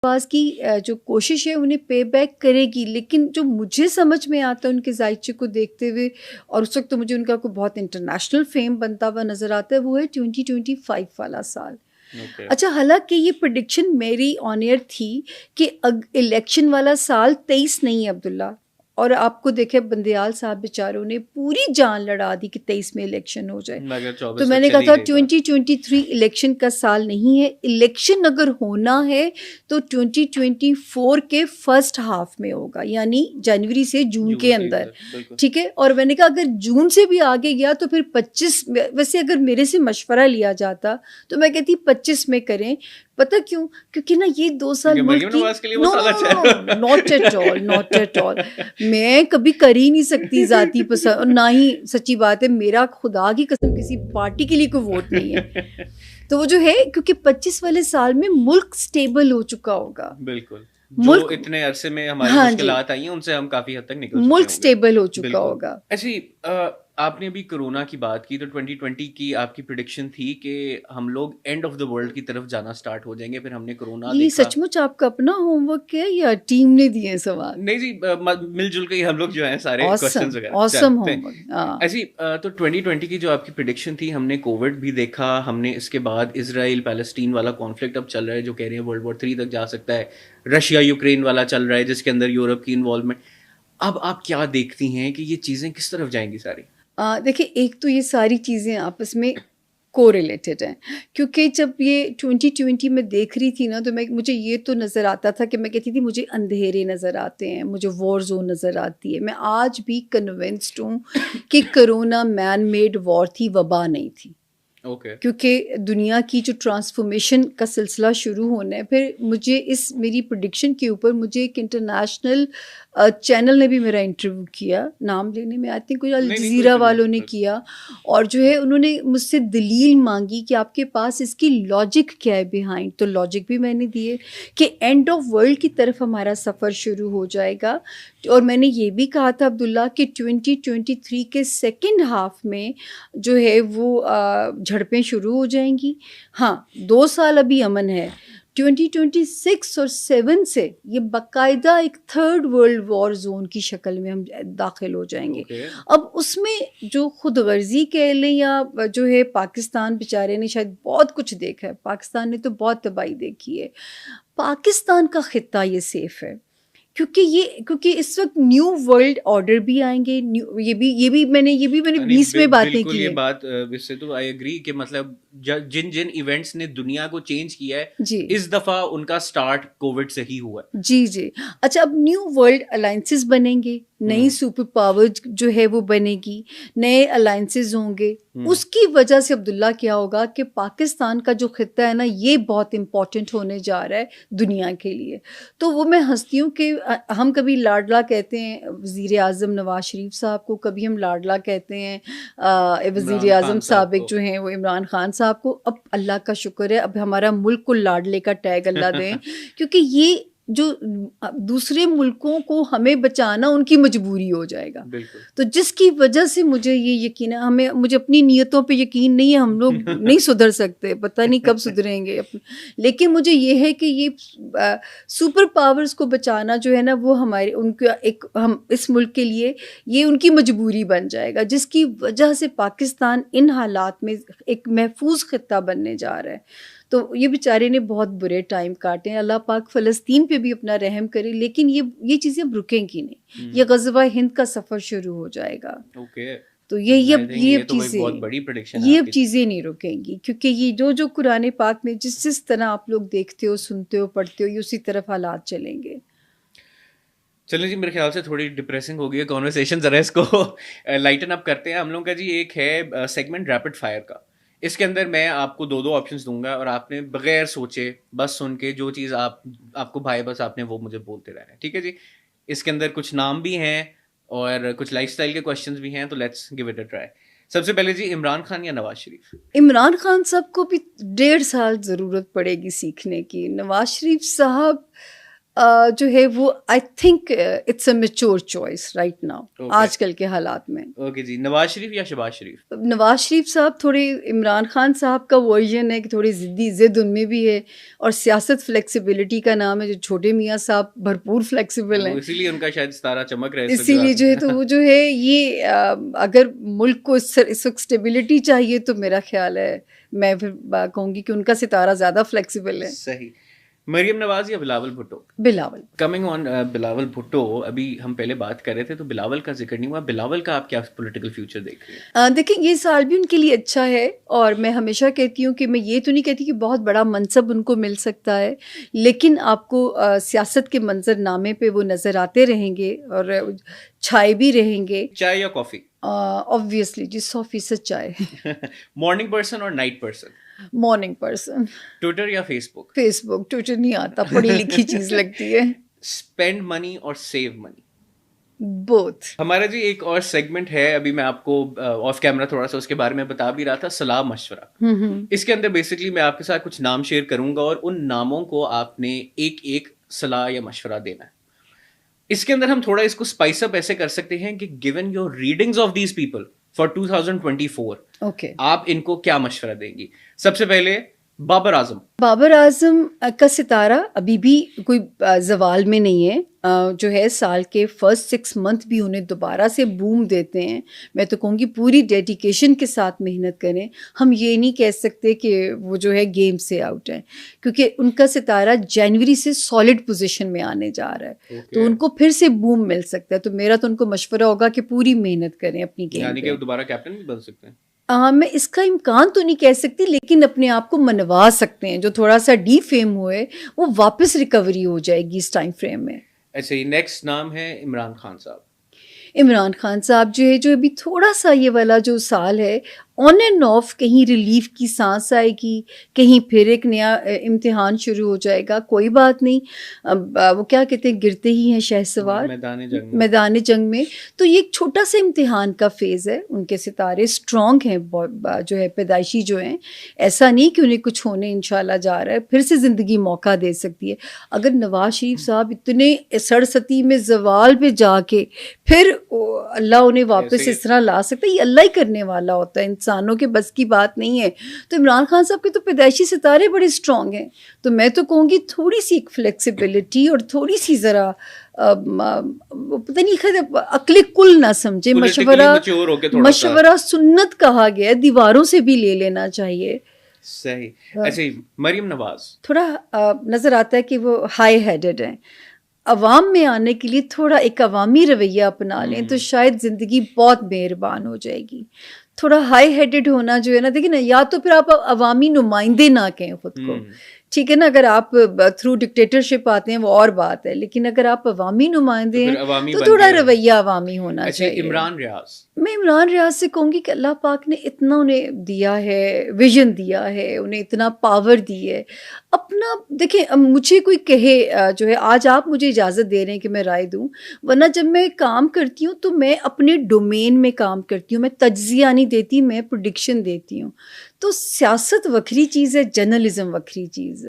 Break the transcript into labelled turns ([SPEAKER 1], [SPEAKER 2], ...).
[SPEAKER 1] पास की जो कोशिश है उन्हें पे बैक करेगी, लेकिन जो मुझे समझ में आता है उनके जायचे को देखते हुए, और उस वक्त तो मुझे उनका कोई बहुत इंटरनेशनल फेम बनता हुआ नज़र आता है, वो है 2025 वाला साल। अच्छा, हालांकि ये प्रेडिक्शन मेरी ऑन एयर थी कि इलेक्शन वाला साल 23 नहीं है अब्दुल्ला, और आपको देखे बंदयाल साहब बेचारों ने पूरी जान लड़ा दी कि 23 में इलेक्शन हो जाए, तो मैंने कहा था 2023 इलेक्शन का साल नहीं है, इलेक्शन अगर होना है तो 2024 के फर्स्ट हाफ में होगा, यानी जनवरी से जून के अंदर, ठीक है। और मैंने कहा अगर जून से भी आगे गया तो फिर 25, वैसे अगर मेरे से मशवरा लिया जाता तो मैं कहती 25 में करें। पता क्यों? क्योंकि ना ये 2 साल मुल्क की नॉट एट ऑल मैं कभी कर ही नहीं सकती ज़ाती पसंद, और ना ही सच्ची बात है मेरा खुदा की कसम किसी पार्टी के लिए कोई वोट नहीं है। तो वो जो है, क्योंकि 25 वाले साल में मुल्क स्टेबल हो चुका होगा,
[SPEAKER 2] बिल्कुल, जो इतने अरसे में हमारी मुश्किलात आई हैं उनसे हम काफी हद तक निकल चुके हैं,
[SPEAKER 1] मुल्क स्टेबल हो चुका होगा।
[SPEAKER 2] ऐसी आपने अभी कोरोना की बात की, तो 2020 की आपकी प्रेडिक्शन थी कि हम लोग एंड ऑफ द वर्ल्ड की तरफ जाना स्टार्ट हो जाएंगे, फिर हमने कोरोना देखा।
[SPEAKER 1] ये सचमुच आपका अपना होमवर्क है या टीम ने दिए सवाल?
[SPEAKER 2] नहीं जी, मिलजुल के हम लोग जो हैं सारे क्वेश्चंस वगैरह
[SPEAKER 1] ऑसम होमवर्क।
[SPEAKER 2] ऐसी तो 2020 की जो आपकी प्रेडिक्शन थी, हमने कोविड भी देखा, हमने इसके बाद इजराइल पैलेस्टीन वाला कॉन्फ्लिक्ट अब चल रहा है जो कह रहे हैं वर्ल्ड वॉर 3 तक जा सकता है, रशिया यूक्रेन वाला चल रहा है जिसके अंदर यूरोप की इन्वॉल्वमेंट। अब आप क्या देखती हैं कि ये चीज़ें किस तरफ जाएंगी सारी?
[SPEAKER 1] देखिए, एक तो ये सारी चीज़ें आपस में को रिलेटेड हैं, क्योंकि जब ये 2020 में देख रही थी ना, तो मुझे ये तो नज़र आता था कि मैं कहती थी मुझे अंधेरे नज़र आते हैं, मुझे वॉर जोन नज़र आती है। मैं आज भी कन्विंस्ड हूँ कि कोरोना मैन मेड वॉर थी, वबा नहीं थी। क्योंकि दुनिया की जो ट्रांसफॉर्मेशन का सिलसिला शुरू होना है, फिर मुझे इस मेरी प्रेडिक्शन के ऊपर मुझे एक इंटरनेशनल चैनल ने भी मेरा इंटरव्यू किया, नाम लेने में आई थिंक कोई अल जज़ीरा वालों ने किया, और जो है उन्होंने मुझसे दलील मांगी कि आपके पास इसकी लॉजिक क्या है बिहाइंड। तो लॉजिक भी मैंने दिए कि एंड ऑफ वर्ल्ड की तरफ हमारा सफ़र शुरू हो जाएगा, और मैंने ये भी कहा था अब्दुल्ला कि 2023 के सेकेंड हाफ में जो है वो झड़पें शुरू हो जाएंगी। हाँ, 2 साल अभी अमन है, 2026 और 7 से ये बाकायदा एक थर्ड वर्ल्ड वॉर जोन की शक्ल में हम दाखिल हो जाएंगे। अब उसमें जो खुद गर्जी कह लें या जो है, पाकिस्तान बेचारे ने शायद बहुत कुछ देखा है, पाकिस्तान ने तो बहुत तबाही देखी है। पाकिस्तान का खित्ता ये सेफ है क्योंकि इस वक्त न्यू वर्ल्ड ऑर्डर भी आएंगे, ये भी मैंने 20 में बातें की
[SPEAKER 2] ये बात इससे तो आई एग्री कि मतलब जिन जिन इवेंट्स ने दुनिया को चेंज किया है इस दफा उनका स्टार्ट कोविड से ही हुआ है।
[SPEAKER 1] जी। अच्छा, अब न्यू वर्ल्ड अलायंसेस बनेंगे, नई सुपर पावर जो है वो बनेगी, नए अलायंसेस होंगे। उसकी वजह से अब्दुल्ला क्या होगा कि पाकिस्तान का जो खित्ता है ना, ये बहुत इम्पोर्टेंट होने जा रहा है दुनिया के लिए। तो वो मैं हंसती हूँ कि हम कभी लाडला कहते हैं वज़ीर आज़म नवाज शरीफ साहब को, कभी हम लाडला कहते हैं वज़ीर आज़म साबिक जो हैं वो इमरान खान साहब को। अब अल्लाह का शुक्र है, अब हमारा मुल्क को लाडले का टैग अल्लाह दें, क्योंकि ये जो दूसरे मुल्कों को हमें बचाना उनकी मजबूरी हो जाएगा। तो जिसकी वजह से मुझे ये यकीन है, मुझे अपनी नीयतों पे यकीन नहीं है, हम लोग नहीं सुधर सकते, पता नहीं कब सुधरेंगे, लेकिन मुझे ये है कि ये सुपर पावर्स को बचाना जो है ना, वो हमारे उनका हम इस मुल्क के लिए ये उनकी मजबूरी बन जाएगा, जिसकी वजह से पाकिस्तान इन हालात में एक महफूज खित्ता बनने जा रहा है। तो ये बेचारे ने बहुत बुरे टाइम काटे हैं, अल्लाह पाक फ़लस्तीन पे भी अपना रहम करे, लेकिन ये चीज़ें अब रुकेंगी नहीं। ये ग़ज़वा हिंद का सफ़र शुरू हो जाएगा। तो ये अब चीज़ें नहीं रुकेंगी, क्योंकि ये जो कुरान पाक में जिस तरह आप लोग देखते हो, सुनते हो, पढ़ते हो, ये उसी तरफ हालात चलेंगे।
[SPEAKER 2] चलिए जी, मेरे ख्याल से थोड़ी डिप्रेसिंग हो गई है कॉन्वर्सेशन, ज़रा इसको लाइटन अप करते हैं। हम लोग का जी एक है सेगमेंट रैपिड फायर का। इसके अंदर मैं आपको 2 ऑप्शंस दूंगा और आपने बगैर सोचे बस सुन के जो चीज़ आपको भाई बस आपने वो मुझे बोलते रहना है, ठीक है जी। इसके अंदर कुछ नाम भी हैं और कुछ लाइफस्टाइल के क्वेश्चंस भी हैं, तो let's give it a try. सबसे पहले जी, इमरान खान या नवाज शरीफ?
[SPEAKER 1] इमरान खान साहब को भी 1.5 साल ज़रूरत पड़ेगी सीखने की। नवाज शरीफ साहब جو ہے وہ I think it's a mature choice right now آج کل کے حالات میں.
[SPEAKER 2] اوکے جی، نواز شریف یا شہباز شریف؟
[SPEAKER 1] نواز شریف صاحب تھوڑے عمران خان صاحب کا ورژن ہے کہ تھوڑی ضدی ضد ان میں بھی ہے، اور سیاست فلیکسیبلٹی کا نام ہے. جو چھوٹے میاں صاحب بھرپور فلیکسیبل ہیں،
[SPEAKER 2] اسی لیے ان کا شاید ستارہ چمک رہا ہے
[SPEAKER 1] اسی لیے جو ہے تو وہ جو ہے یہ اگر ملک کو اس وقت اسٹیبلٹی چاہیے تو میرا خیال ہے میں پھر کہوں گی کہ ان کا ستارہ زیادہ فلیکسیبل ہے.
[SPEAKER 2] صحیح. مریم نواز یا بلاول بھٹو؟
[SPEAKER 1] بلاول.
[SPEAKER 2] کمنگ آن بلاول بھٹو، ابھی ہم پہلے بات کر رہے تھے تو بلاول کا ذکر نہیں ہوا. بلاول کا آپ کیا پولیٹیکل فیوچر دیکھ رہے ہیں؟
[SPEAKER 1] دیکھیں یہ سال بھی ان کے لیے اچھا ہے، اور میں ہمیشہ کہتی ہوں کہ میں یہ تو نہیں کہتی کہ بہت بڑا منصب ان کو مل سکتا ہے، لیکن آپ کو سیاست کے منظر نامے پہ وہ نظر آتے رہیں گے اور چھائے بھی رہیں گے.
[SPEAKER 2] چائے یا کافی؟
[SPEAKER 1] آبویسلی جی 100% چائے.
[SPEAKER 2] مارننگ پرسن اور night person?
[SPEAKER 1] Morning person.
[SPEAKER 2] Twitter یا فیس بک؟
[SPEAKER 1] فیس بک. ٹویٹر نہیں آتا، پڑھی لکھی چیز لگتی ہے.
[SPEAKER 2] اسپینڈ منی اور سیو منی؟
[SPEAKER 1] بوتھ.
[SPEAKER 2] ہمارا جی ایک اور سیگمنٹ ہے، ابھی میں آپ کو آف کیمرہ تھوڑا سا اس کے بارے میں بتا بھی رہا تھا، صلاح مشورہ. اس کے اندر بیسکلی میں آپ کے ساتھ کچھ نام شیئر کروں گا اور ان ناموں کو آپ نے ایک ایک صلاح یا مشورہ دینا ہے. اس کے اندر ہم تھوڑا اس کو اسپائس اپ ایسے کر سکتے ہیں کہ given your readings of these people for 2024
[SPEAKER 1] okay
[SPEAKER 2] آپ ان کو کیا مشورہ دیں گی. سب سے پہلے بابر اعظم.
[SPEAKER 1] بابر اعظم کا ستارہ ابھی بھی کوئی زوال میں نہیں ہے. جو ہے سال کے فرسٹ 6 منتھ بھی انہیں دوبارہ سے بوم دیتے ہیں. میں تو کہوں گی پوری ڈیڈیکیشن کے ساتھ محنت کریں. ہم یہ نہیں کہہ سکتے کہ وہ جو ہے گیم سے آؤٹ ہیں، کیونکہ ان کا ستارہ جنوری سے سالڈ پوزیشن میں آنے جا رہا ہے. تو ان کو پھر سے بوم مل سکتا ہے. تو میرا تو ان کو مشورہ ہوگا کہ پوری محنت کریں اپنی گیم
[SPEAKER 2] یعنی
[SPEAKER 1] پہ.
[SPEAKER 2] کہ دوبارہ کیپٹن بھی بن سکتے ہیں.
[SPEAKER 1] میں اس کا امکان تو نہیں کہہ سکتی، لیکن اپنے آپ کو منوا سکتے ہیں. جو تھوڑا سا ڈی فیم ہوئے وہ واپس ریکوری ہو جائے گی اس ٹائم فریم میں.
[SPEAKER 2] اچھا، یہ نیکسٹ نام ہے عمران خان صاحب.
[SPEAKER 1] عمران خان صاحب جو ہے جو ابھی تھوڑا سا یہ والا جو سال ہے آن اینڈ آف، کہیں ریلیف کی سانس آئے گی، کہیں پھر ایک نیا امتحان شروع ہو جائے گا. کوئی بات نہیں، وہ کیا کہتے ہیں گرتے ہی ہیں شہ سوار میدان جنگ میں. تو یہ ایک چھوٹا سا امتحان کا فیز ہے. ان کے ستارے اسٹرانگ ہیں جو ہے پیدائشی جو ہیں. ایسا نہیں کہ انہیں کچھ ہونے انشاءاللہ جا رہا ہے، پھر سے زندگی موقع دے سکتی ہے. اگر نواز شریف صاحب اتنے سڑستی میں زوال پہ جا کے پھر اللہ انہیں واپس اس طرح لا سکتا ہے، یہ اللہ ہی کرنے والا ہوتا ہے، انسانوں کے بس کی بات نہیں ہے. تو عمران خان صاحب کے تو پیدائشی ستارے بڑے اسٹرانگ ہیں. تو میں تو کہوں گی تھوڑی سی ایک فلیکسیبلٹی اور تھوڑی سی ذرا پتہ نہیں عقل کل نہ سمجھے. مشورہ سنت کہا گیا ہے، دیواروں سے بھی لے لینا چاہیے.
[SPEAKER 2] صحیح. اچھا، مریم نواز
[SPEAKER 1] تھوڑا نظر آتا ہے کہ وہ ہائی ہیڈڈ ہیں. عوام میں آنے کے لیے تھوڑا ایک عوامی رویہ اپنا لیں تو شاید زندگی بہت مہربان ہو جائے گی. تھوڑا ہائی ہیڈڈ ہونا جو ہے نا، دیکھیں نا، یا تو پھر آپ عوامی نمائندے نہ کہیں خود کو، ٹھیک ہے نا. اگر آپ تھرو ڈکٹیٹرشپ آتے ہیں وہ اور بات ہے، لیکن اگر آپ عوامی نمائندے ہیں تو تھوڑا رویہ عوامی ہونا چاہیے.
[SPEAKER 2] عمران ریاض. میں
[SPEAKER 1] عمران ریاض سے کہوں گی کہ اللہ پاک نے اتنا انہیں دیا ہے، ویژن دیا ہے، انہیں اتنا پاور دی ہے. اپنا دیکھیں، مجھے کوئی کہے جو ہے آج آپ مجھے اجازت دے رہے ہیں کہ میں رائے دوں، ورنہ جب میں کام کرتی ہوں تو میں اپنے ڈومین میں کام کرتی ہوں. میں تجزیہ نہیں دیتی، میں پریڈکشن دیتی ہوں. تو سیاست وکری چیز ہے، جرنلزم وکری چیز ہے.